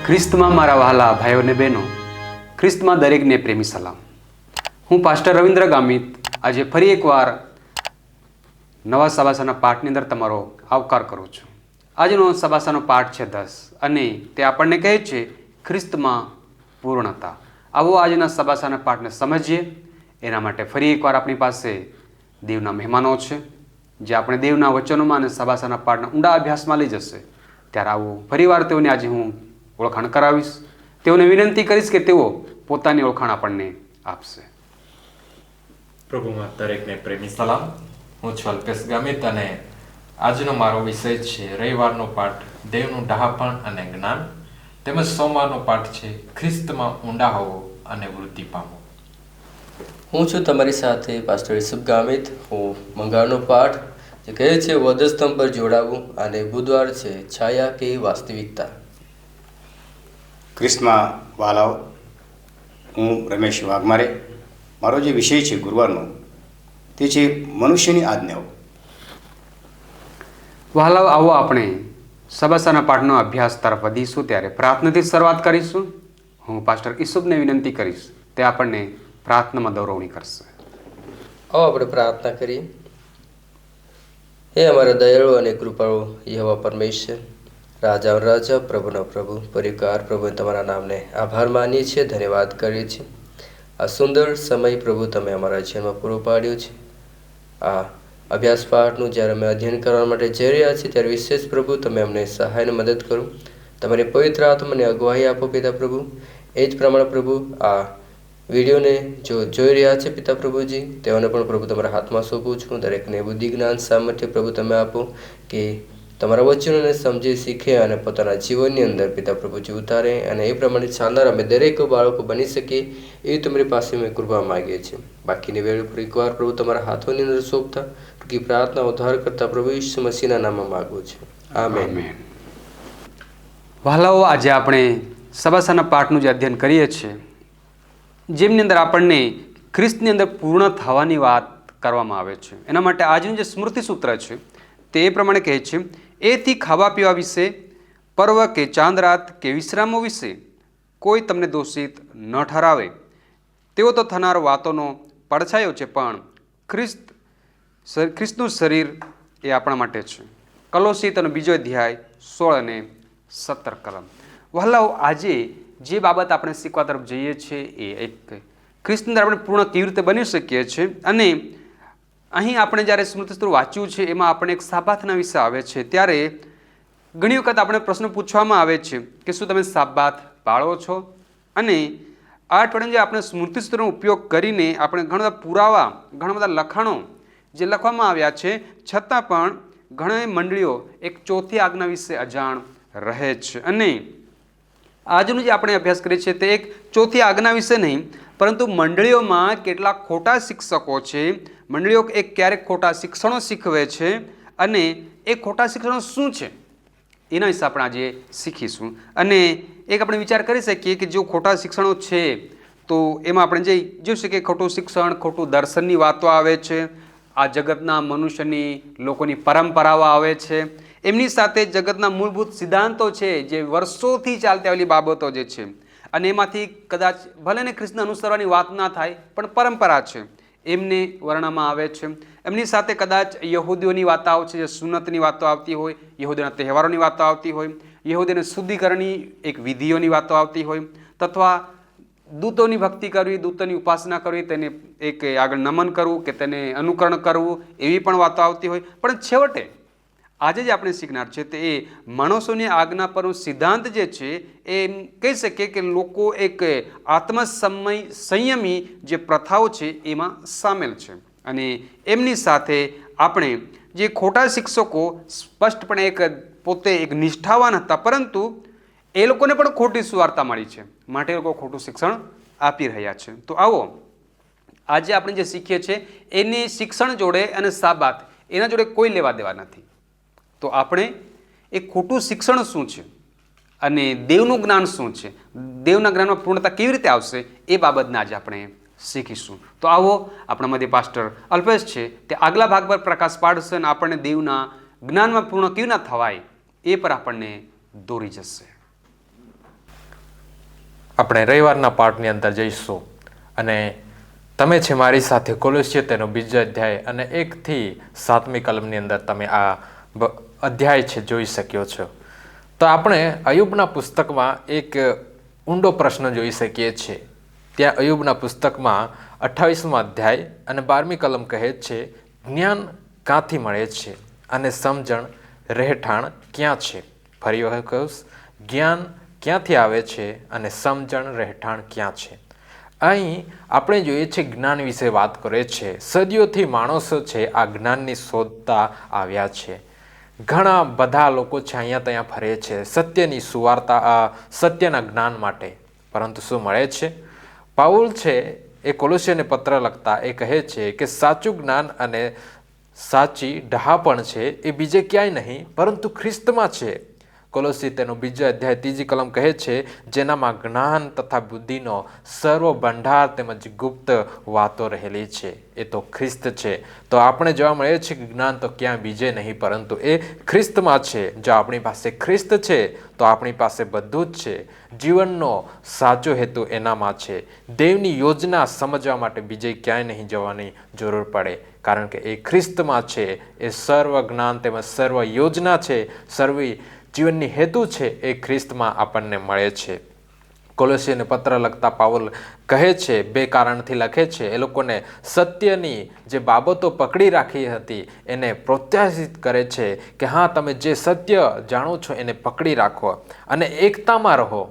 ખ્રિસ્તમાં મારા વહાલા ભાઈઓ અને બહેનો, ખ્રિસ્તમાં દરેકને પ્રેમી સલામ. હું પાસ્ટર રવિન્દ્ર ગામિત આજે ફરી એકવાર નવા સબાસાના પાઠની અંદર તમારો આવકાર કરું છું. આજનો સબાસાનો પાઠ છે 10 અને તે આપણને કહે છે ખ્રિસ્તમાં પૂર્ણતા. આવો આજના સબાસાના પાઠને સમજીએ. એના માટે ફરી એકવાર આપણી પાસે દેવના મહેમાનો છે, જે આપણે દેવના વચનોમાં અને સબાસાના પાઠના ઊંડા અભ્યાસમાં લઈ જશે. ત્યારે આવું ફરીવાર તેઓને આજે હું ઓળખાણ કરાવીશ. તેઓને વિનંતી કરીશ કે તેઓ પોતાની ઓળખાણ આપણને આપશે. પ્રભુમાં દરેકને પ્રેમી સલામ. હું છું અલ્પેશ ગામિત અને આજનો મારો વિષય છે રવિવારનો પાઠ દેવનું ડહાપણ અને જ્ઞાન, તેમજ સોમવારનો પાઠ છે ખ્રિસ્તમાં ઊંડા હોવો અને વૃદ્ધિ પામવો. હું છું તમારી સાથે પાસ્ટર યુસુફ ગામિત. હું મંગળનો પાઠ જે કહે છે વધસ્તંભ પર જોડાવું અને બુધવાર છે છાયા કે વાસ્તવિકતા. ખ્રિસ્તમાં વાલાઓ, હું રમેશ વાઘમારે. મારો જે વિષય છે ગુરુવારનો તે છે મનુષ્યની આજ્ઞાઓ. વહાલાઓ, આવો આપણે સબાસાના પાઠનો અભ્યાસ તરફ વધીશું. ત્યારે પ્રાર્થનાથી શરૂઆત કરીશું. હું પાસ્ટર ઈસુફને વિનંતી કરીશ તે આપણને પ્રાર્થનામાં દોરવણી કરશે. આવો આપણે પ્રાર્થના કરીએ. હે અમારા દયાળુ અને કૃપાળુ યહોવા પરમેશ્વર, રાજાઓ રાજા, પ્રભુનો પ્રભુ, પરિકાર પ્રભુ, તમારા નામને આભાર માનીએ છીએ, ધન્યવાદ કરીએ છીએ. આ સુંદર સમય પ્રભુ તમે અમારા જીવનમાં પૂરો પાડ્યો છે. આ અભ્યાસ પાઠનું જ્યારે અમે અધ્યયન કરવા માટે જઈ રહ્યા છીએ ત્યારે વિશેષ પ્રભુ તમે અમને સહાયને મદદ કરો. તમારી પવિત્ર આત્માને અગવાઈ આપો પિતા પ્રભુ. એ જ પ્રમાણે પ્રભુ આ વિડીયોને જો જોઈ રહ્યા છે પિતા પ્રભુજી, તેઓને પણ પ્રભુ તમારા હાથમાં સોંપું છું. દરેકને બુદ્ધિ જ્ઞાન સામર્થ્ય પ્રભુ તમે આપો કે તમારા વચનોને સમજી શીખે અને પોતાના જીવનની અંદર પિતા પ્રભુજી ઉતારે અને એ પ્રમાણે ચાલનાર અમે દરેક બાળકો બની શકીએ એવી તમારી પાસે અમે કૃપા માગીએ છીએ. બાકીની વેળ પર એકવાર પ્રભુ તમારા હાથોની અંદર સોંપતા ટૂંકી પ્રાર્થના ઉદ્ધાર કરતા પ્રભુ ઈસુ મસીહના નામમાં માગું છું. આમેન. વહાલાઓ, આજે આપણે સબાસાના પાઠનું જે અધ્યયન કરીએ છીએ, જેમની અંદર આપણને ખ્રિસ્તની અંદર પૂર્ણ થવાની વાત કરવામાં આવે છે. એના માટે આજનું જે સ્મૃતિ સૂત્ર છે તે એ પ્રમાણે કહે છે, એથી ખાવા પીવા વિશે, પર્વ કે ચાંદ રાત કે વિશ્રામો વિશે કોઈ તમને દોષિત ન ઠરાવે. તેઓ તો થનાર વાતોનો પડછાયો છે, પણ ખ્રિસ્તનું શરીર એ આપણા માટે છે. કલોસી તેનો 2 અધ્યાય 16 અને 17 કલમ. વહાલાઓ, આજે જે બાબત આપણે શીખવા તરફ જઈએ છીએ એ એક ખ્રિસ્તની અંદર આપણે પૂર્ણ કેવી રીતે બની શકીએ છીએ. અને અહીં આપણે જ્યારે સ્મૃતિસૂત્ર વાંચ્યું છે એમાં આપણે એક સાબાથના વિશે આવે છે. ત્યારે ઘણી વખત આપણે પ્રશ્ન પૂછવામાં આવે છે કે શું તમે સાબાથ પાળો છો? અને આ અઠવાડિયે જે આપણે સ્મૃતિસૂત્રનો ઉપયોગ કરીને આપણે ઘણા બધા પુરાવા, ઘણા બધા લખાણો જે લખવામાં આવ્યા છે, છતાં પણ ઘણી મંડળીઓ એક ચોથી આજ્ઞા વિશે અજાણ રહે છે. અને આજનું જે આપણે અભ્યાસ કરીએ છીએ તે એક ચોથી આજ્ઞા વિશે નહીં, પરંતુ મંડળીઓમાં કેટલાક ખોટા શિક્ષકો છે. મંડળીઓ એક ક્યારેક ખોટા શિક્ષણો શીખવે છે અને એ ખોટા શિક્ષણો શું છે એના વિશે આપણે આજે શીખીશું. અને એક આપણે વિચાર કરી શકીએ કે જો ખોટા શિક્ષણો છે તો એમાં આપણે જોઈશું કે ખોટું શિક્ષણ, ખોટું દર્શનની વાતો આવે છે, આ જગતના મનુષ્યની લોકોની પરંપરાઓ આવે છે, એમની સાથે જગતના મૂળભૂત સિદ્ધાંતો છે જે વર્ષોથી ચાલતી આવેલી બાબતો જે છે, અને એમાંથી કદાચ ભલે ને ખ્રિસ્તને અનુસરવાની વાત ના થાય પણ પરંપરા છે એમને વર્ણવામાં આવે છે. એમની સાથે કદાચ યહૂદીઓની વાતો આવે છે, જે સુન્નતની વાતો આવતી હોય, યહૂદીના તહેવારોની વાતો આવતી હોય, યહૂદીને શુદ્ધિકરણની એક વિધિઓની વાતો આવતી હોય, તથા દૂતોની ભક્તિ કરવી, દૂતોની ઉપાસના કરવી, તેને એક આગળ નમન કરવું કે તેને અનુકરણ કરવું, એવી પણ વાતો આવતી હોય. પણ છેવટે આજે જે આપણે શીખનાર છે તે એ માણસોની આજ્ઞા પરનો સિદ્ધાંત જે છે એ કહી શકીએ કે લોકો એક સંયમી જે પ્રથાઓ છે એમાં સામેલ છે. અને એમની સાથે આપણે જે ખોટા શિક્ષકો સ્પષ્ટપણે પોતે એક નિષ્ઠાવાન હતા, પરંતુ એ લોકોને પણ ખોટી સુવાર્તા મળી છે, માટે એ લોકો ખોટું શિક્ષણ આપી રહ્યા છે. તો આવો આજે આપણે જે શીખીએ છીએ એની શિક્ષણ જોડે અને સાબાત એના જોડે કોઈ લેવા દેવા નથી. તો આપણે એ ખોટું શિક્ષણ શું છે અને દેવનું જ્ઞાન શું છે, દેવના જ્ઞાનમાં પૂર્ણતા કેવી રીતે આવશે, એ બાબતને આજે આપણે શીખીશું. તો આવો આપણા મધ્ય પાસ્ટર અલ્પેશ છે તે આગલા ભાગ પર પ્રકાશ પાડશે અને આપણને દેવના જ્ઞાનમાં પૂર્ણ કેવી ના થવાય એ પર આપણને દોરી જશે. આપણે રવિવારના પાઠની અંદર જઈશું અને તમે છે મારી સાથે કોલોસ્ય તેનો બીજો અધ્યાય અને 1 થી 7મી કલમની અંદર તમે આ અધ્યાય છે જોઈ શક્યો છો. તો આપણે અયુબના પુસ્તકમાં એક ઊંડો પ્રશ્ન જોઈ શકીએ છીએ. ત્યાં અયુબના પુસ્તકમાં 28મો અધ્યાય અને 12મી કલમ કહે છે, જ્ઞાન ક્યાંથી મળે છે અને સમજણ રહેઠાણ ક્યાં છે? ફરી વખત કહું, જ્ઞાન ક્યાંથી આવે છે અને સમજણ રહેઠાણ ક્યાં છે? અહીં આપણે જોઈએ છીએ જ્ઞાન વિશે વાત કરે છે. સદીઓથી માણસો છે આ જ્ઞાનની શોધતા આવ્યા છે. ઘણા બધા લોકો છે અહીંયા ત્યાં ફરે છે સત્યની સુવાર્તા, સત્યના જ્ઞાન માટે. પરંતુ શું મળે છે? પાઉલ છે એ કોલોસ્યને પત્ર લખતા એ કહે છે કે સાચું જ્ઞાન અને સાચી ડહાપણ છે એ બીજે ક્યાંય નહીં પરંતુ ખ્રિસ્તમાં છે. કોલોસી તેનો બીજો અધ્યાય 3જી કલમ કહે છે, જેનામાં જ્ઞાન તથા બુદ્ધિનો સર્વ ભંડાર તેમજ ગુપ્ત વાતો રહેલી છે. એ તો ખ્રિસ્ત છે. તો આપણે જોવા મળે છે કે જ્ઞાન તો ક્યાં બીજે નહીં પરંતુ એ ખ્રિસ્તમાં છે. જો આપણી પાસે ખ્રિસ્ત છે તો આપણી પાસે બધું જ છે. જીવનનો સાચો હેતુ એનામાં છે. દેવની યોજના સમજવા માટે બીજે ક્યાંય નહીં જવાની જરૂર પડે, કારણ કે એ ખ્રિસ્તમાં છે. એ સર્વ જ્ઞાન તેમજ સર્વ યોજના છે, સર્વ જીવનની હેતુ છે એ ખ્રિસ્તમાં આપણને મળે છે. કોલોસીને પત્ર લખતા પાઉલ કહે છે, 2 કારણથી લખે છે. એ લોકોને સત્યની જે બાબતો પકડી રાખી હતી એને પ્રોત્સાહિત કરે છે કે હા, તમે જે સત્ય જાણો છો એને પકડી રાખો અને એકતામાં રહો.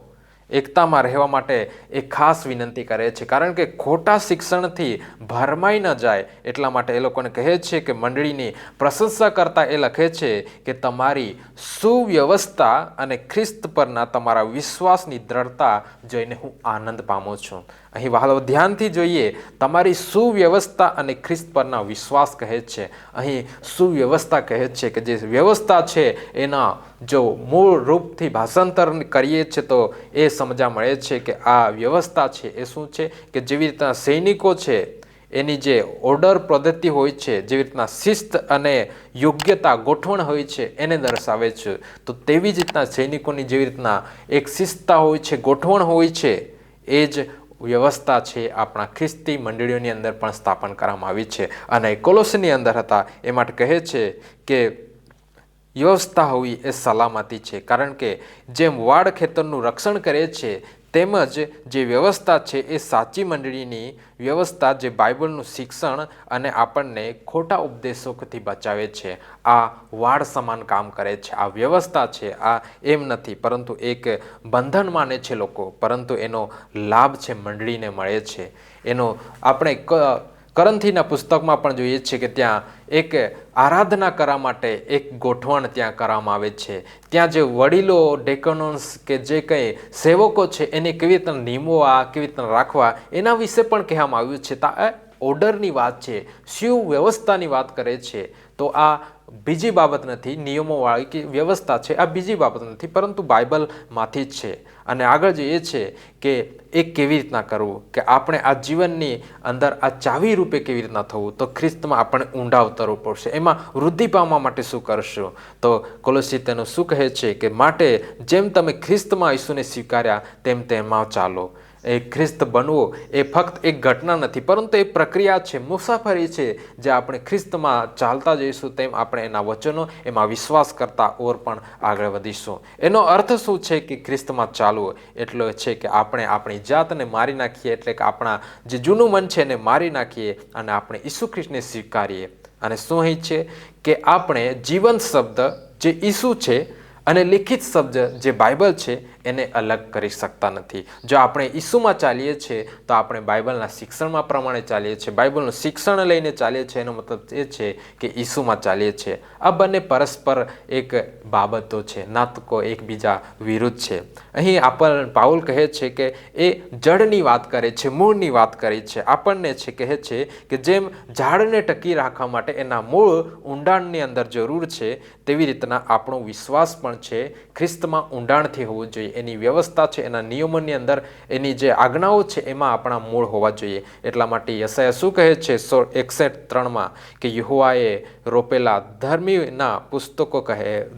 એકતામાં રહેવા માટે એ ખાસ વિનંતી કરે છે, કારણ કે ખોટા શિક્ષણથી ભરમાઈ ન જાય એટલા માટે એ લોકોને કહે છે કે મંડળીની પ્રશંસા કરતા એ લખે છે કે તમારી સુવ્યવસ્થા અને ખ્રિસ્ત પરના તમારા વિશ્વાસની દ્રઢતા જોઈને હું આનંદ પામું છું. અહીં વહાલો ધ્યાનથી જોઈએ, તમારી સુવ્યવસ્થા અને ખ્રિસ્ત પરના વિશ્વાસ કહે છે. અહીં સુવ્યવસ્થા કહે છે કે જે વ્યવસ્થા છે એના જો મૂળ રૂપથી ભાષાંતર કરીએ છીએ તો એ સમજવા મળે છે કે આ વ્યવસ્થા છે એ શું છે કે જેવી રીતના સૈનિકો છે એની જે ઓર્ડર પદ્ધતિ હોય છે, જેવી રીતના શિસ્ત અને યોગ્યતા ગોઠવણ હોય છે એને દર્શાવે છે. તો તેવી જ રીતના સૈનિકોની જેવી રીતના એક શિસ્તતા હોય છે, ગોઠવણ હોય છે, એ જ વ્યવસ્થા છે આપણા ખ્રિસ્તી મંડળીઓની અંદર પણ સ્થાપન કરવામાં આવી છે. અને કોલોસની અંદર હતા એ માટે કહે છે કે વ્યવસ્થા હોવી એ સલામતી છે, કારણ કે જેમ વાડ ખેતરનું રક્ષણ કરે છે તેમજ જે વ્યવસ્થા છે એ સાચી મંડળીની વ્યવસ્થા જે બાઇબલનું શિક્ષણ અને આપણને ખોટા ઉપદેશોથી બચાવે છે. આ વાડ સમાન કામ કરે છે. આ વ્યવસ્થા છે, આ એમ નથી પરંતુ એક બંધન માને છે લોકો, પરંતુ એનો લાભ છે મંડળીને મળે છે. એનો આપણે કરંથીના પુસ્તકમાં પણ જોઈએ છીએ કે ત્યાં એક આરાધના કરવા માટે એક ગોઠવણ ત્યાં કરવામાં આવે છે. ત્યાં જે વડીલો, ડેકોનોન્સ કે જે કંઈ સેવકો છે એને કેવી રીતના નિમવા, કેવી રીતના રાખવા એના વિશે પણ કહેવામાં આવ્યું છે. આ ઓર્ડરની વાત છે, સુવ્યવસ્થાની વાત કરે છે. તો આ બીજી બાબત નથી, નિયમોવાળી કે વ્યવસ્થા છે આ બીજી બાબત નથી પરંતુ બાઇબલમાંથી જ છે. અને આગળ જે એ છે કે એ કેવી રીતના કરવું, કે આપણે આ જીવનની અંદર આ ચાવી રૂપે કેવી રીતના થવું, તો ખ્રિસ્તમાં આપણે ઊંડા ઉતરવું પડશે. એમાં વૃદ્ધિ પામવા માટે શું કરશું? તો કોલોસી તેનું શું કહે છે કે માટે જેમ તમે ખ્રિસ્તમાં ઈસુને સ્વીકાર્યા તેમ તેમાં ચાલો. એ ખ્રિસ્ત બનવું એ ફક્ત એક ઘટના નથી પરંતુ એ પ્રક્રિયા છે, મુસાફરી છે. જે આપણે ખ્રિસ્તમાં ચાલતા જઈશું તેમ આપણે એના વચનો એમાં વિશ્વાસ કરતા ઓર પણ આગળ વધીશું. એનો અર્થ શું છે કે ખ્રિસ્તમાં ચાલવું એટલો છે કે આપણે આપણી જાતને મારી નાખીએ, એટલે કે આપણા જે જૂનું મન છે એને મારી નાખીએ અને આપણે ઈસુ ખ્રિસ્તને સ્વીકારીએ. અને શું અહીં છે કે આપણે જીવંત શબ્દ જે ઈસુ છે અને લિખિત શબ્દ જે બાઇબલ છે એને અલગ કરી શકતા નથી. જો આપણે ઈસુમાં ચાલીએ છીએ તો આપણે બાઇબલના શિક્ષણમાં પ્રમાણે ચાલીએ છીએ, બાઇબલનું શિક્ષણ લઈને ચાલીએ છીએ. એનો મતલબ એ છે કે ઈસુમાં ચાલીએ છીએ. આ બંને પરસ્પર એક બાબતો છે, ના તો કોઈ એકબીજા વિરુદ્ધ છે. અહીં આપણને પાઉલ કહે છે કે એ જડની વાત કરે છે, મૂળની વાત કરી છે. આપણને છે કહે છે કે જેમ ઝાડને ટકી રાખવા માટે એના મૂળ ઊંડાણની અંદર જરૂર છે તેવી રીતના આપણો વિશ્વાસ પણ છે ખ્રિસ્તમાં ઊંડાણથી હોવું જોઈએ. જોઈએ, એની વ્યવસ્થા છે, એના નિયમોની અંદર એની જે આજ્ઞાઓ છે એમાં આપણા મૂળ હોવા જોઈએ. એટલા માટે યશાયા શું કહે છે 61:3 કે યહોવાએ રોપેલા ધર્મીના પુસ્તકો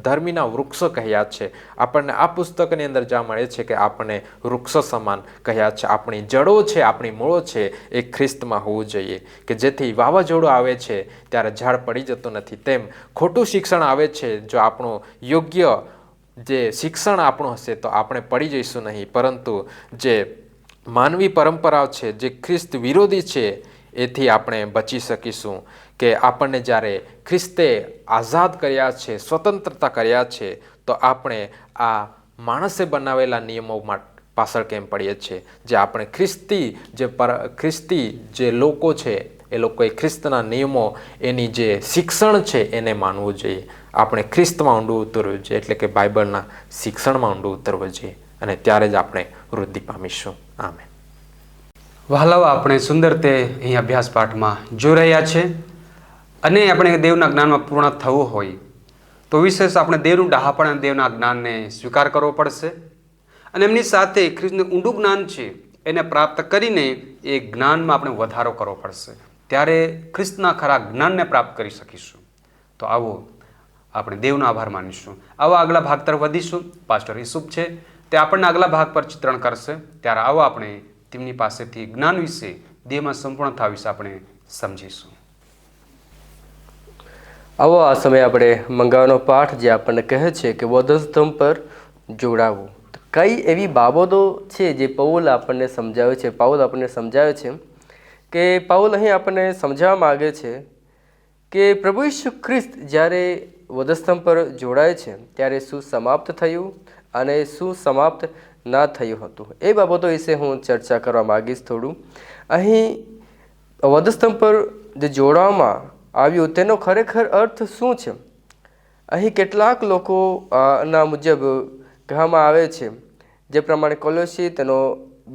ધર્મીના વૃક્ષો કહ્યા છે. આપણને આ પુસ્તકની અંદર જોવા મળે છે કે આપણને વૃક્ષો સમાન કહ્યા છે. આપણી જડો છે, આપણી મૂળો છે એ ખ્રિસ્તમાં હોવું જોઈએ, કે જેથી વાવાઝોડું આવે છે ત્યારે ઝાડ પડી જતું નથી. તેમ ખોટું શિક્ષણ આવે છે, જો આપણું યોગ્ય જે શિક્ષણ આપણું હશે તો આપણે પડી જઈશું નહીં, પરંતુ જે માનવી પરંપરાઓ છે, જે ખ્રિસ્ત વિરોધી છે, એથી આપણે બચી શકીશું. કે આપણને જ્યારે ખ્રિસ્તે આઝાદ કર્યા છે, સ્વતંત્રતા કર્યા છે, તો આપણે આ માણસે બનાવેલા નિયમો પાછળ કેમ પડીએ છીએ? જે આપણે ખ્રિસ્તી જે લોકો છે એ લોકોએ ખ્રિસ્તના નિયમો, એની જે શિક્ષણ છે એને માનવું જોઈએ. આપણે ખ્રિસ્તમાં ઊંડું ઉતરવું જોઈએ, એટલે કે બાઇબલના શિક્ષણમાં ઊંડું ઉતરવું જોઈએ, અને ત્યારે જ આપણે વૃદ્ધિ પામીશું. આમેન. વહાલાઓ, આપણે સુંદર તે અહીં અભ્યાસ પાઠમાં જોઈ રહ્યા છે, અને આપણે દેવના જ્ઞાનમાં પૂર્ણ થવું હોય તો વિશેષ આપણે દેવનું ડહાપણ અને દેવના જ્ઞાનને સ્વીકાર કરવો પડશે, અને એમની સાથે ખ્રિસ્તનું ઊંડું જ્ઞાન છે એને પ્રાપ્ત કરીને એ જ્ઞાનમાં આપણે વધારો કરવો પડશે. ત્યારે ખ્રિસ્તના ખરા જ્ઞાનને પ્રાપ્ત કરી શકીશું. તો આવો આપણે દેવનો આભાર માનીશું. આવો આગલા ભાગ તરફ વધીશું. પાસ્ટર ઈસુફ છે તે આપણને આગલા ભાગ પર ચિત્રણ કરશે. ત્યારે આવો આપણે તેમની પાસેથી જ્ઞાન વિશે, દેહમાં સંપૂર્ણતા વિશે આપણે સમજીશું. આવો આ સમયે આપણે મંગાવાનો પાઠ જે આપણને કહે છે કે વધસ્તંભ પર જોડાવવું. કઈ એવી બાબતો છે જે પાઉલ આપણને સમજાવે છે? કે પાઉલ અહીં આપણને સમજાવવા માગે છે કે પ્રભુ ઈસુ ખ્રિસ્ત જ્યારે વધસ્તંભ પર જોડાય છે ત્યારે શું સમાપ્ત થયું અને શું સમાપ્ત ના થયું હતું, એ બાબતો વિશે હું ચર્ચા કરવા માગીશ થોડું. અહીં વધસ્તંભ પર જે જોડવામાં આવ્યું તેનો ખરેખર અર્થ શું છે? અહીં કેટલાક લોકો ના મુજબ કહેવામાં આવે છે, જે પ્રમાણે કોલોસી તેનો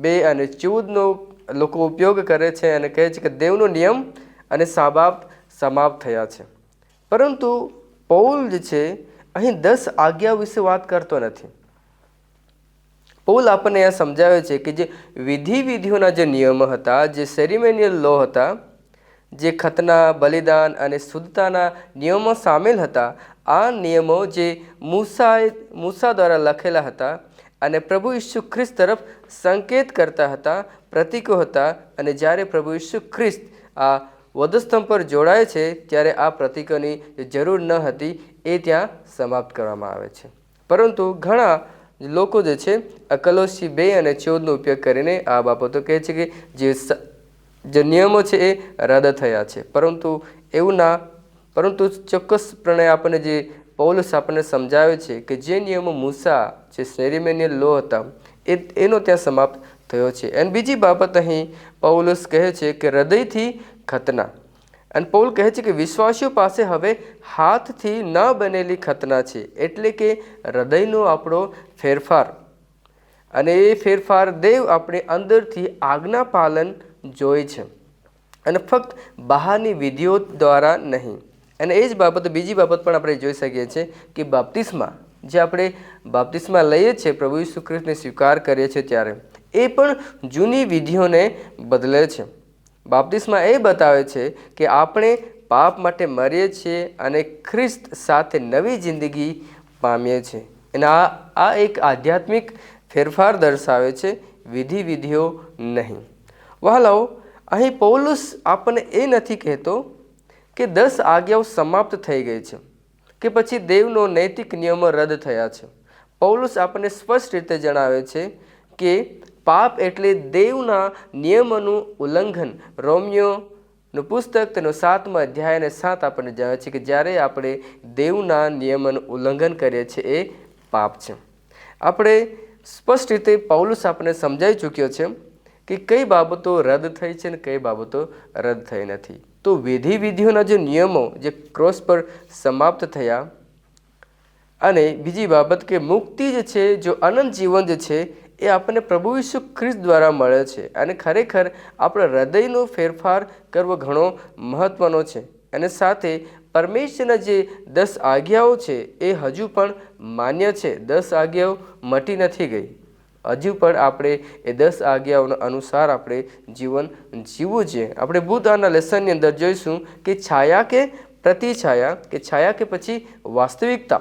2 અને 14નો લોકો ઉપયોગ કરે છે અને કહે છે કે દેવનો નિયમ અને સાબાત સમાપ્ત થયા છે. પરંતુ પૌલ જે છે અહીં 10 આજ્ઞાઓ વિશે વાત કરતો નથી. પૌલ આપણને આ સમજાવે છે કે જે વિધિઓના જે નિયમો હતા, જે સેરેમોનિયલ લો હતા, જે ખતના, બલિદાન અને શુદ્ધતાના નિયમો સામેલ હતા, આ નિયમો જે મૂસા દ્વારા લખેલા હતા અને પ્રભુ ઈસુ ખ્રિસ્ત તરફ સંકેત કરતા હતા, પ્રતીકો હતા, અને જ્યારે પ્રભુ ઈસુ ખ્રિસ્ત આ વધસ્તંભ પર જોડાય છે ત્યારે આ પ્રતીકોની જરૂર ન હતી, એ ત્યાં સમાપ્ત કરવામાં આવે છે. પરંતુ ઘણા લોકો જે છે કોલોસી 2 અને 14નો ઉપયોગ કરીને આ બાબતો કહે છે કે જે નિયમો છે એ રદ થયા છે. પરંતુ ચોક્કસપણે આપણને જે પૌલુસ આપણને સમજાવે છે કે જે નિયમો મૂસા, જે સેરેમોનિયલ લો હતા, એનો ત્યાં સમાપ્ત થયો છે. અને બીજી બાબત અહીં પૌલુસ કહે છે કે હૃદયથી ખતના. અને પૌલ કહે છે કે વિશ્વાસીઓ પાસે હવે હાથથી ન બનેલી ખતના છે, એટલે કે હૃદયનો આપણો ફેરફાર, અને એ ફેરફાર દેવ આપણે અંદરથી આજ્ઞા પાલન જોઈ છે, અને ફક્ત બહારની વિધિઓ દ્વારા નહીં. અને એ જ બાબત, બીજી બાબત પણ આપણે જોઈ શકીએ છીએ કે બાપ્તિસ્મા, જે આપણે બાપ્તિસ્મા લઈએ છીએ, પ્રભુ ઈસુ ખ્રિસ્તને સ્વીકાર કરીએ છીએ, ત્યારે એ પણ જૂની વિધિઓને બદલે છે. બાપ્તિસ્મા એ બતાવે છે કે આપણે પાપ માટે મરીએ છીએ અને ખ્રિસ્ત સાથે નવી જિંદગી પામીએ છીએ. અને આ એક આધ્યાત્મિક ફેરફાર દર્શાવે છે, વિધિઓ નહીં. વહાલાઓ, અહીં પૌલુસ આપણને એ નથી કહેતો કે 10 આજ્ઞાઓ સમાપ્ત થઈ ગઈ છે કે પછી દેવનો નૈતિક નિયમો રદ થયા છે. પૌલુસ આપણને સ્પષ્ટ રીતે જણાવે છે કે પાપ એટલે દેવના નિયમોનું ઉલ્લંઘન. રોમિયોનું પુસ્તક તેનો 7મો અધ્યાય અને 7 આપણને જણાવે છે કે જ્યારે આપણે દેવના નિયમોનું ઉલ્લંઘન કરીએ છીએ એ પાપ છે. આપણે સ્પષ્ટ રીતે પૌલુસ આપણને સમજાવી ચૂક્યો છે કે કઈ બાબતો રદ થઈ છે અને કઈ બાબતો રદ થઈ નથી. તો વિધિઓના જે નિયમો જે ક્રોસ પર સમાપ્ત થયા, અને બીજી બાબત કે મુક્તિ જે છે, જો અનંત જીવન જે છે એ આપણને પ્રભુ ઈસુ ખ્રિસ્ત દ્વારા મળે છે. અને ખરેખર આપણા હૃદયનો ફેરફાર કરવો ઘણો મહત્ત્વનો છે. અને સાથે પરમેશ્વરના જે 10 આજ્ઞાઓ છે એ હજુ પણ માન્ય છે. 10 આજ્ઞાઓ મટી નથી ગઈ. હજુ પણ આપણે એ 10 આજ્ઞાઓના અનુસાર આપણે જીવન જીવવું જોઈએ. આપણે બુધવારના લેસનની અંદર જોઈશું કે છાયા કે પ્રતિછાયા, કે છાયા કે પછી વાસ્તવિકતા.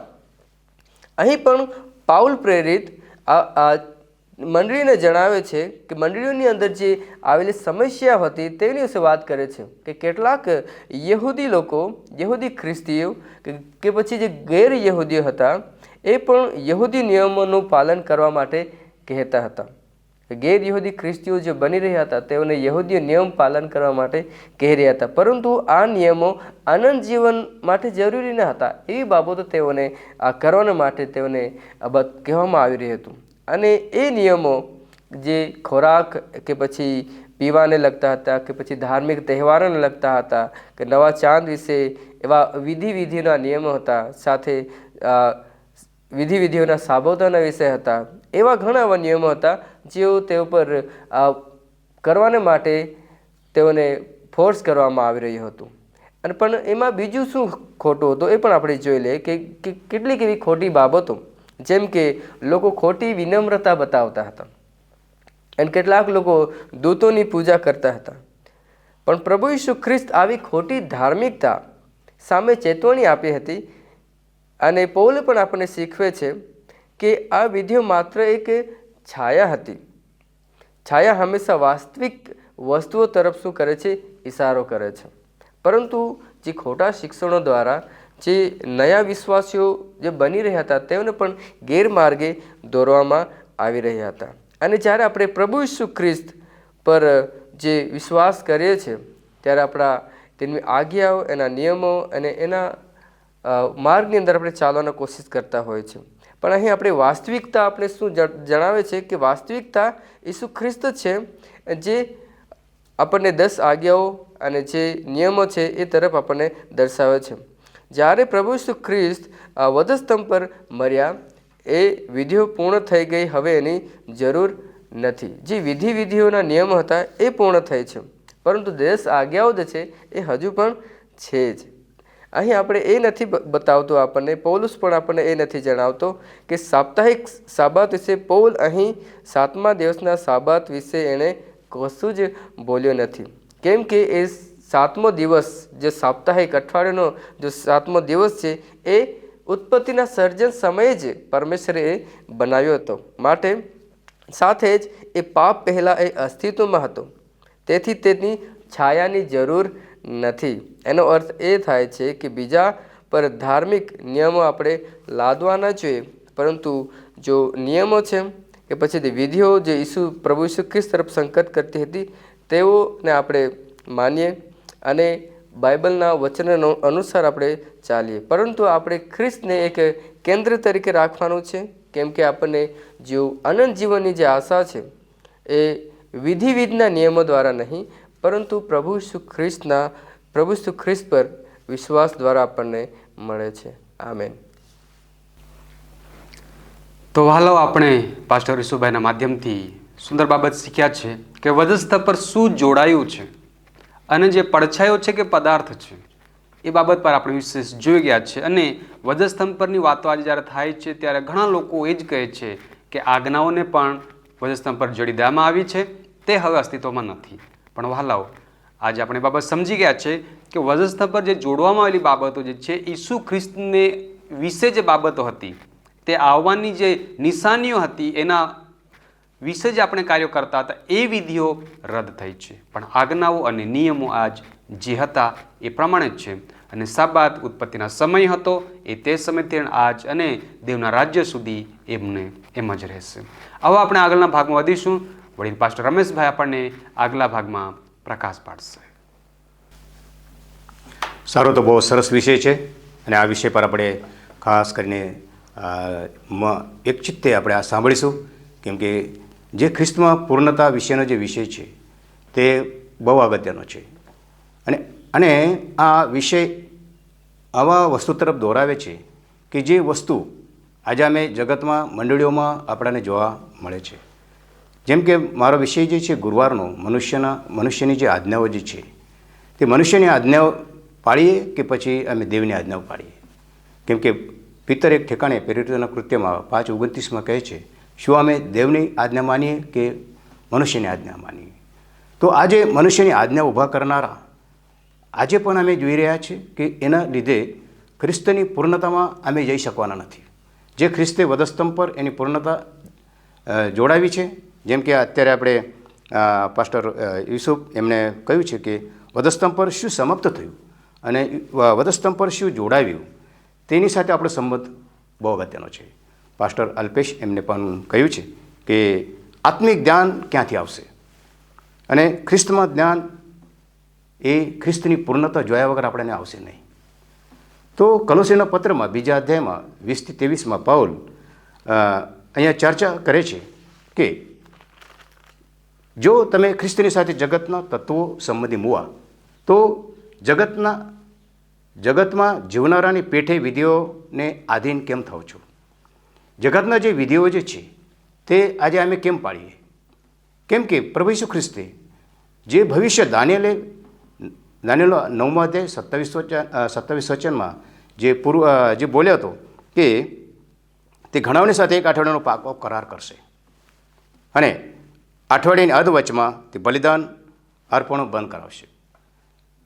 અહીં પણ પાઉલ પ્રેરિત આ મંડળીને જણાવે છે કે મંડળીઓની અંદર જે આવેલી સમસ્યા હતી તેની વિશે વાત કરે છે કે કેટલાક યહૂદી લોકો, યહૂદી ખ્રિસ્તીઓ કે પછી જે ગેર યહૂદીઓ હતા એ પણ યહૂદી નિયમોનું પાલન કરવા માટે કહેતા હતા. ગેર યહૂદી ખ્રિસ્તીઓ જે બની રહ્યા હતા તેઓને યહૂદી નિયમ પાલન કરવા માટે કહી રહ્યા હતા, પરંતુ આ નિયમો આનંદ જીવન માટે જરૂરી ન હતા. એવી બાબતો તેઓને આ કરવાના માટે તેઓને કહેવામાં આવી રહ્યું હતું. અને એ નિયમો જે ખોરાક કે પછી પીવાને લગતા હતા, કે પછી ધાર્મિક તહેવારોને લગતા હતા, કે નવા ચાંદ વિશે એવા વિધિઓના નિયમો હતા, સાથે વિધિઓના સાબતોના વિષય હતા. એવા ઘણા એવા નિયમો હતા જેઓ તેઓ પર કરવાને માટે તેઓને ફોર્સ કરવામાં આવી રહ્યું હતું. અને પણ એમાં બીજું શું ખોટું હતું એ પણ આપણે જોઈ લઈએ કે કેટલીક એવી ખોટી બાબતો, જેમ કે લોકો ખોટી વિનમ્રતા બતાવતા હતા અને કેટલાક લોકો દૂતોની પૂજા કરતા હતા. પણ પ્રભુ ઈસુ ખ્રિસ્ત આવી ખોટી ધાર્મિકતા સામે ચેતવણી આપી હતી. અને પૌલ પણ આપણને શીખવે છે કે આ વિધિઓ માત્ર એક છાયા હતી. છાયા હંમેશા વાસ્તવિક વસ્તુઓ તરફ શું કરે છે? ઇશારો કરે છે. પરંતુ જે ખોટા શિક્ષણો દ્વારા જે નયા વિશ્વાસીઓ જે બની રહ્યા હતા તેઓને પણ ગેરમાર્ગે દોરવામાં આવી રહ્યા હતા. અને જ્યારે આપણે પ્રભુ ઈસુ ખ્રિસ્ત પર જે વિશ્વાસ કરીએ છીએ ત્યારે આપણા તેની આજ્ઞાઓ, એના નિયમો અને એના માર્ગની અંદર આપણે ચાલવાની કોશિશ કરતા હોય છે. પણ અહીં આપણે વાસ્તવિકતા આપણે શું જણાવે છે કે વાસ્તવિકતા ઈસુ ખ્રિસ્ત છે જે આપણને 10 આજ્ઞાઓ અને જે નિયમો છે એ તરફ આપણને દર્શાવે છે. જ્યારે પ્રભુ ઈસુ ખ્રિસ્ત વધસ્તંભ પર મર્યા એ વિધિઓ પૂર્ણ થઈ ગઈ, હવે એની જરૂર નથી. જે વિધિઓના નિયમો હતા એ પૂર્ણ થઈ છે, પરંતુ 10 આજ્ઞાઓ જે છે એ હજુ પણ છે જ. અહીં આપણે એ નથી બતાવતો આપણને, પૌલુસ પણ આપણને એ નથી જણાવતો કે સાપ્તાહિક સાબાત વિશે પૌલ અહીં 7મા દિવસના સાબાત વિશે એણે કશું જ બોલ્યો નથી. કેમ કે એ 7મો દિવસ, જે સાપ્તાહિક અઠવાડિયાનો જે 7મો દિવસ છે એ ઉત્પત્તિના સર્જન સમયે જ પરમેશ્વરે એ બનાવ્યો હતો. માટે સાથે જ એ પાપ પહેલાં એ અસ્તિત્વમાં હતો, તેથી તેની છાયાની જરૂર નથી. એનો અર્થ એ થાય છે કે બીજા પર ધાર્મિક નિયમો આપણે લાદવા ન જોઈએ, પરંતુ જો નિયમો છે કે પછી તે વિધિઓ જે પ્રભુ ઈસુ ખ્રિસ્ત તરફ સંકેત કરતી હતી તેઓને આપણે માનીએ અને બાઇબલના વચનો અનુસાર આપણે ચાલીએ. પરંતુ આપણે ખ્રિસ્તને એક કેન્દ્ર તરીકે રાખવાનું છે, કેમ કે આપણને જો અનંત જીવનની જે આશા છે એ વિધિના નિયમો દ્વારા નહીં, પરંતુ પ્રભુ ઈસુ ખ્રિસ્ત પર વિશ્વાસ દ્વારા આપણને મળે છે. આમેન. તો હાલો આપણે પાસ્ટર ઈસુભાઈના માધ્યમથી સુંદર બાબત શીખ્યા છે કે વધસ્તંભ પર શું જોડાયું છે અને જે પડછાયો છે કે પદાર્થ છે એ બાબત પર આપણે વિશેષ જોઈ ગયા છે. અને વધસ્તંભ પરની વાતો આજે જ્યારે થાય છે ત્યારે ઘણા લોકો એ જ કહે છે કે આજ્ઞાઓને પણ વધસ્તંભ પર જોડી દેવામાં આવી છે, તે હવે અસ્તિત્વમાં નથી. પણ વહાલાઓ, આજે આપણે બાબત સમજી ગયા છે કે વધસ્તંભ પર જે જોડવામાં આવેલી બાબતો જે છે ઈસુ ખ્રિસ્તને વિશે જે બાબતો હતી, તે આવવાની જે નિશાનીઓ હતી એના વિશે જે આપણે કાર્યો કરતા હતા એ વિધિઓ રદ થઈ છે. પણ આજ્ઞાઓ અને નિયમો આજ જે હતા એ પ્રમાણે જ છે. અને સાબાત ઉત્પત્તિના સમય હતો એ તે સમયથી આજ અને દેવના રાજ્ય સુધી એમ જ રહેશે. હવે આપણે આગળના ભાગમાં વધીશું. વડીલ પાસ્ટર રમેશભાઈ આપણને આગલા ભાગમાં પ્રકાશ પાડશે. સારો, તો બહુ સરસ વિષય છે અને આ વિષય પર આપણે ખાસ કરીને એક ચિત્તે આપણે આ સાંભળીશું, કેમ કે જે ખ્રિસ્તમાં પૂર્ણતા વિશેનો જે વિષય છે તે બહુ અગત્યનો છે. અને આ વિષય આવા વસ્તુ તરફ દોરાવે છે કે જે વસ્તુ આજે અમે જગતમાં મંડળીઓમાં આપણને જોવા મળે છે. જેમ કે મારો વિષય જે છે ગુરુવારનો મનુષ્યની જે આજ્ઞાઓ જે છે તે મનુષ્યની આજ્ઞાઓ પાળીએ કે પછી અમે દેવની આજ્ઞાઓ પાળીએ? કેમ કે પિત્તર એક ઠેકાણે પ્રેરિતોના કૃત્યમાં 5:29 કહે છે, શું અમે દેવની આજ્ઞા માનીએ કે મનુષ્યની આજ્ઞા માનીએ? તો આજે મનુષ્યની આજ્ઞા ઊભા કરનારા આજે પણ અમે જોઈ રહ્યા છીએ કે એના લીધે ખ્રિસ્તની પૂર્ણતામાં અમે જઈ શકવાના નથી. જે ખ્રિસ્તે વધસ્તંભ પર એની પૂર્ણતા જોડાવી છે, જેમ કે અત્યારે આપણે પાસ્ટર યુસુફ એમણે કહ્યું છે કે વધસ્તંભ પર શું સમાપ્ત થયું અને વધસ્તંભ પર શું જોડાવ્યું, તેની સાથે આપણો સંબંધ બહુ અગત્યનો છે. પાસ્ટર અલ્પેશ એમને પણ કહ્યું છે કે આત્મિક જ્ઞાન ક્યાંથી આવશે અને ખ્રિસ્તમાં જ્ઞાન એ ખ્રિસ્તની પૂર્ણતા જોયા વગર આપણને આવશે નહીં. તો કલોસીના પત્રમાં 2 અધ્યાયમાં 20-23 પાઉલ અહીંયા ચર્ચા કરે છે કે જો તમે ખ્રિસ્તની સાથે જગતના તત્વો સંબંધી મુવા તો જગતમાં જીવનારાની પેઠે વિધિઓને આધીન કેમ થાવ છો? જગતના જે વિધિઓ જે છે તે આજે અમે કેમ પાળીએ? કેમ કે પ્રભુ ઈસુ ખ્રિસ્તે જે ભવિષ્ય દાનિયેલો 9મા અધ્યાય 27 વચનમાં જે બોલ્યો હતો કે તે ઘણાઓની સાથે 1 અઠવાડિયાનો પાકો કરાર કરશે અને અઠવાડિયાની અધવચમાં તે બલિદાન અર્પણો બંધ કરાવશે.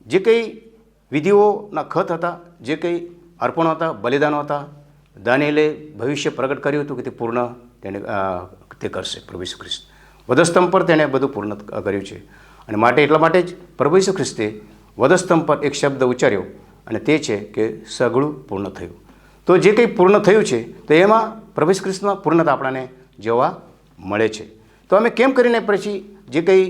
જે કંઈ વિધિઓના ખત હતા, જે કંઈ અર્પણો હતા, બલિદાનો હતા, દાનિયેલે ભવિષ્ય પ્રગટ કર્યું હતું કે તે પૂર્ણ તેને તે કરશે. પ્રભુ ઈસુ ખ્રિસ્ત વધસ્તંભ પર તેણે બધું પૂર્ણ કર્યું છે અને માટે એટલા માટે જ પ્રભુ ઈસુ ખ્રિસ્તે વધસ્તંભ પર એક શબ્દ ઉચ્ચાર્યો અને તે છે કે સઘળું પૂર્ણ થયું. તો જે કંઈ પૂર્ણ થયું છે તો એમાં પ્રભુ ઈસુ ખ્રિસ્તમાં પૂર્ણતા આપણને જોવા મળે છે. તો અમે કેમ કરીને પછી જે કંઈ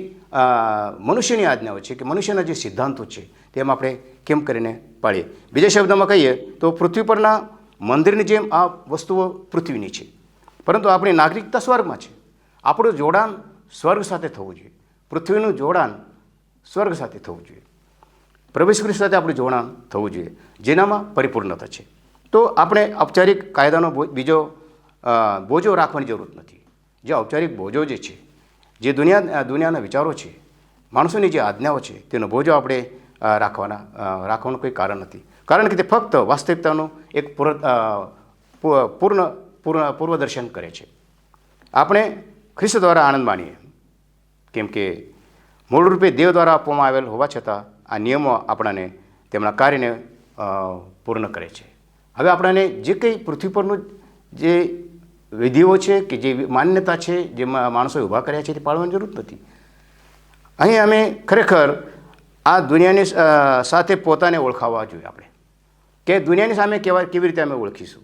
મનુષ્યની આજ્ઞાઓ છે કે મનુષ્યના જે સિદ્ધાંતો છે તેમાં આપણે કેમ કરીને પાળીએ? બીજા શબ્દમાં કહીએ તો પૃથ્વી પરના મંદિરની જેમ આ વસ્તુઓ પૃથ્વીની છે, પરંતુ આપણી નાગરિકતા સ્વર્ગમાં છે. આપણું જોડાણ સ્વર્ગ સાથે થવું જોઈએ. પૃથ્વીનું જોડાણ સ્વર્ગ સાથે થવું જોઈએ. પ્રભુ ઈસુ ખ્રિસ્ત સાથે આપણું જોડાણ થવું જોઈએ, જેનામાં પરિપૂર્ણતા છે. તો આપણે ઔપચારિક કાયદાનો બીજો બોજો રાખવાની જરૂર નથી. જે ઔપચારિક બોજો જે છે, જે દુનિયાના વિચારો છે, માણસોની જે આજ્ઞાઓ છે, તેનો બોજો આપણે રાખવાનું કોઈ કારણ નથી. કારણ કે તે ફક્ત વાસ્તવિકતાનું એક પૂર્વદર્શન કરે છે. આપણે ખ્રિસ્ત દ્વારા આનંદ માણીએ, કેમ કે મૂળરૂપે દેવ દ્વારા આપવામાં આવેલ હોવા છતાં આ નિયમો આપણને તેમના કાર્યને પૂર્ણ કરે છે. હવે આપણને જે કંઈ પૃથ્વી પરનું જે વિધિઓ છે કે જે માન્યતા છે, જે માણસોએ ઊભા કર્યા છે, તે પાળવાની જરૂર નથી. અહીં અમે ખરેખર આ દુનિયાની સાથે પોતાને ઓળખાવવા જોઈએ આપણે, કે દુનિયાની સામે કેવી રીતે અમે ઓળખીશું.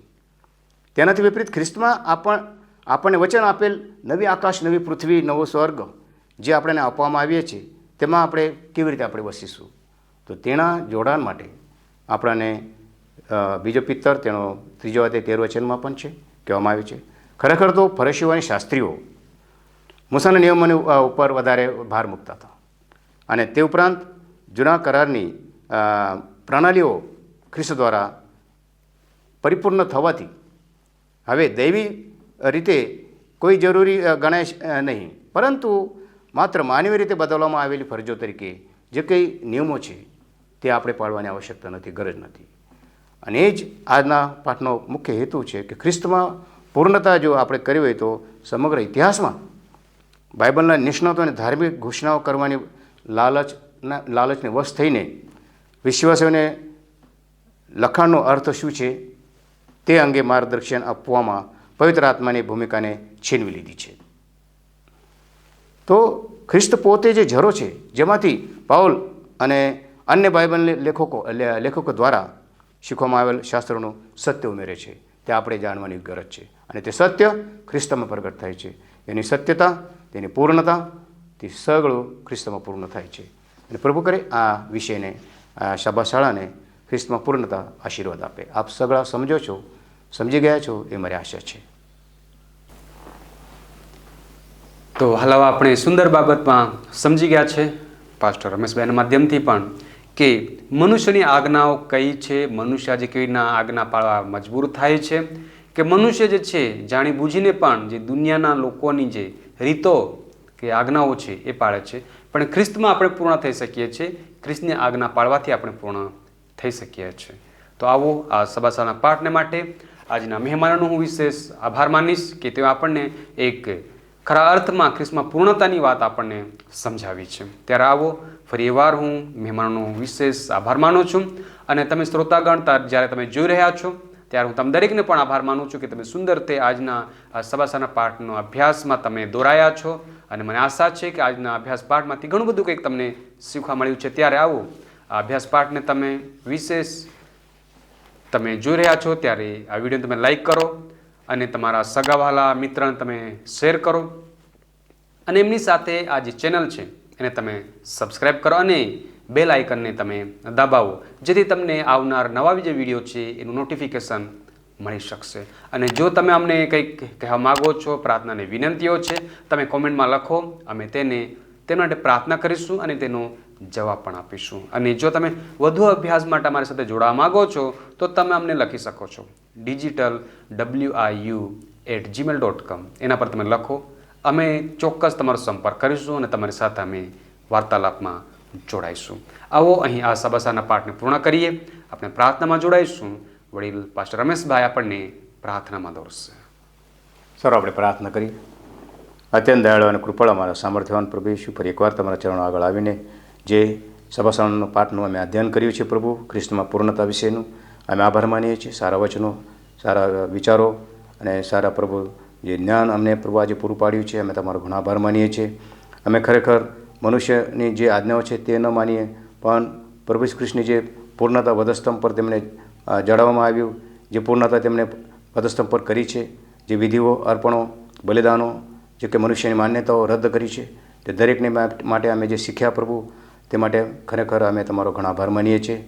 તેનાથી વિપરીત ખ્રિસ્તમાં આપણને વચન આપેલ નવી આકાશ, નવી પૃથ્વી, નવો સ્વર્ગ જે આપણને આપવામાં આવીએ છીએ, તેમાં આપણે કેવી રીતે આપણે વસીશું. તો તેના જોડાણ માટે આપણને બીજો પિત્તર તેનો 3 અધ્યાય 13 વચનમાં પણ છે કહેવામાં આવ્યું છે. ખરેખર તો ફરીસીઓ અને શાસ્ત્રીઓ મૂસાના નિયમોની ઉપર વધારે ભાર મૂકતા હતા અને તે ઉપરાંત જૂના કરારની પ્રણાલીઓ ખ્રિસ્ત દ્વારા પરિપૂર્ણ થવાથી હવે દૈવી રીતે કોઈ જરૂરી ગણાય નહીં, પરંતુ માત્ર માનવીય રીતે બદલવામાં આવેલી ફરજો તરીકે જે કંઈ નિયમો છે તે આપણે પાળવાની આવશ્યકતા નથી, ગરજ નથી. અને એ જ આજના પાઠનો મુખ્ય હેતુ છે કે ખ્રિસ્તમાં પૂર્ણતા જો આપણે કરી હોય તો સમગ્ર ઇતિહાસમાં બાઇબલના નિષ્ણાતો અને ધાર્મિક ઘોષણાઓ કરવાની લાલચને વશ થઈને વિશ્વાસીઓને લખાણનો અર્થ શું છે તે અંગે માર્ગદર્શન આપવામાં પવિત્ર આત્માની ભૂમિકાને છીનવી લીધી છે. તો ખ્રિસ્ત પોતે જે ઝરો છે, જેમાંથી પાઉલ અને અન્ય બાઇબલ લેખકો દ્વારા શીખવામાં આવેલ શાસ્ત્રોનું સત્ય ઉમેરે છે, તે આપણે જાણવાની ગરજ છે. અને તે સત્ય ખ્રિસ્તમાં પ્રગટ થાય છે. એની સત્યતા, તેની પૂર્ણતા, તે સગળું ખ્રિસ્તમાં પૂર્ણ થાય છે. અને પ્રભુ કરે આ વિષયને, આ સભાશાળાને ખ્રિસ્તમાં પૂર્ણતા આશીર્વાદ આપે. આપ સગળા સમજો છો, સમજી ગયા છો, એ મારી આશા છે. તો હાલ આપણે સુંદર બાબતમાં સમજી ગયા છે પાસ્ટર રમેશભાઈના માધ્યમથી પણ કે મનુષ્યની આજ્ઞાઓ કઈ છે, મનુષ્ય આજે કેવી રીતના આજ્ઞા પાળવા મજબૂર થાય છે, કે મનુષ્ય જે છે જાણી બૂજીને પણ જે દુનિયાના લોકોની જે રીતો કે આજ્ઞાઓ છે એ પાળે છે, પણ ખ્રિસ્તમાં આપણે પૂર્ણ થઈ શકીએ છીએ. ખ્રિસ્તની આજ્ઞા પાળવાથી આપણે પૂર્ણ થઈ શકીએ છીએ. તો આવો આ સબાસાના પાઠને માટે આજના મહેમાનોનો હું વિશેષ આભાર માનીશ કે તેઓ આપણને એક ખરા અર્થમાં ખ્રિસ્તમાં પૂર્ણતાની વાત આપણને સમજાવી છે. ત્યારે આવો ફરી એકવાર હું મહેમાનોનો વિશેષ આભાર માનું છું. અને તમે શ્રોતાગણ જ્યારે તમે જોઈ રહ્યા છો ત્યારે હું તમે દરેકને પણ આભાર માનું છું કે તમે સુંદર તે આજના આ સબાસાના પાઠનો અભ્યાસમાં તમે દોરાયા છો. અને મને આશા છે કે આજના અભ્યાસ પાઠમાંથી ઘણું બધું કંઈક તમને શીખવા મળ્યું છે. ત્યારે આવો આ અભ્યાસ પાઠને તમે વિશેષ તમે જોઈ રહ્યા છો ત્યારે આ વિડીયોને તમે લાઈક કરો અને તમારા સગાવાલા મિત્રને તમે શેર કરો અને એમની સાથે આ જે ચેનલ છે એને તમે સબસ્ક્રાઈબ કરો અને બેલ આઇકનને તમે દબાવો, જેથી તમને આવનાર નવા જે વિડીયો છે એનું નોટિફિકેશન મળી શકશે. અને જો તમે અમને કંઈક કહેવા માગો છો, પ્રાર્થનાની વિનંતીઓ છે, તમે કોમેન્ટમાં લખો. અમે તેના માટે પ્રાર્થના કરીશું અને તેનો જવાબ પણ આપીશું. અને જો તમે વધુ અભ્યાસ માટે અમારી સાથે જોડાવા માગો છો તો તમે અમને લખી શકો છો digitalwiu@gmail.com. એના પર તમે લખો. અમે ચોક્કસ તમારો સંપર્ક કરીશું અને તમારી સાથે અમે વાર્તાલાપમાં જોડાઈશું. આવો અહીં આ સબાસાના પાઠને પૂર્ણ કરીએ. આપણે પ્રાર્થનામાં જોડાઈશું. વડીલ પાસ્ટર રમેશભાઈ આપણને પ્રાર્થનામાં દોરશે. સર, આપણે પ્રાર્થના કરીએ. અત્યંત દયાળુ અને કૃપાળુ અમારા સામર્થ્યવાન પ્રભુ ઈશુ, ફરી એકવાર તમારા ચરણો આગળ આવીને જે સભાસણનો પાઠનું અમે અધ્યયન કર્યું છે પ્રભુ, ખ્રિસ્તમાં પૂર્ણતા વિશેનું અમે આભાર માનીએ છીએ. સારા વચનો, સારા વિચારો અને સારા પ્રભુ જે જ્ઞાન અમને પ્રભુ આજે પૂરું પાડ્યું છે, અમે તમારો ઘણો આભાર માનીએ છીએ. અમે ખરેખર મનુષ્યની જે આજ્ઞાઓ છે તે ન માનીએ, પણ પ્રભુ ઈસુ ખ્રિસ્તની જે પૂર્ણતા વધસ્તંભ પર તેમને જણાવવામાં આવ્યું, જે પૂર્ણતા તેમણે વધસ્તંભ પર કરી છે, જે વિધિઓ, અર્પણો, બલિદાનો, જે કે મનુષ્યની માન્યતાઓ રદ કરી છે, તે દરેકને માટે અમે જે શીખ્યા પ્રભુ, તે માટે ખરેખર અમે તમારો ઘણો આભાર માનીએ છીએ.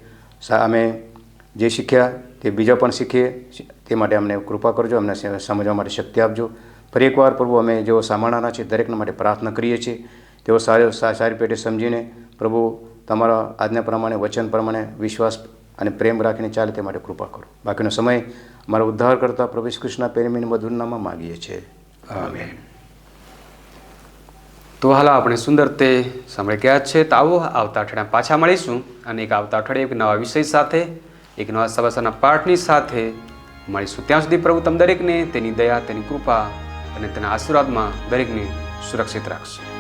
અમે જે શીખ્યા તે બીજા પણ શીખીએ, તે માટે અમને કૃપા કરજો, અમને સમજવા માટે શક્તિ આપજો. ફરી એકવાર પ્રભુ અમે જેઓ સાંભળનારા છે દરેકના માટે પ્રાર્થના કરીએ છીએ, તેઓ સારી પેટે સમજીને પ્રભુ તમારા આજ્ઞા પ્રમાણે, વચન પ્રમાણે વિશ્વાસ અને પ્રેમ રાખીને ચાલે તે માટે કૃપા કરો. બાકીનો સમય અમારા ઉદ્ધાર કરતા પ્રભુ ઈસુ ખ્રિસ્તના પ્રેમીની મધુર નામમાં માગીએ છીએ. આમેન. તો હાલ આપણે સુંદર તે સાંભળી ગયા છે. તો આવો આવતા અઠવાડિયા પાછા મળીશું અને એક આવતા અઠવાડિયે એક નવા વિષય સાથે, એક નવા સબાસાના પાઠની સાથે મળીશું. ત્યાં સુધી પ્રભુ તમ દરેકને તેની દયા, તેની કૃપા અને તેના આશીર્વાદમાં દરેકને સુરક્ષિત રાખશે.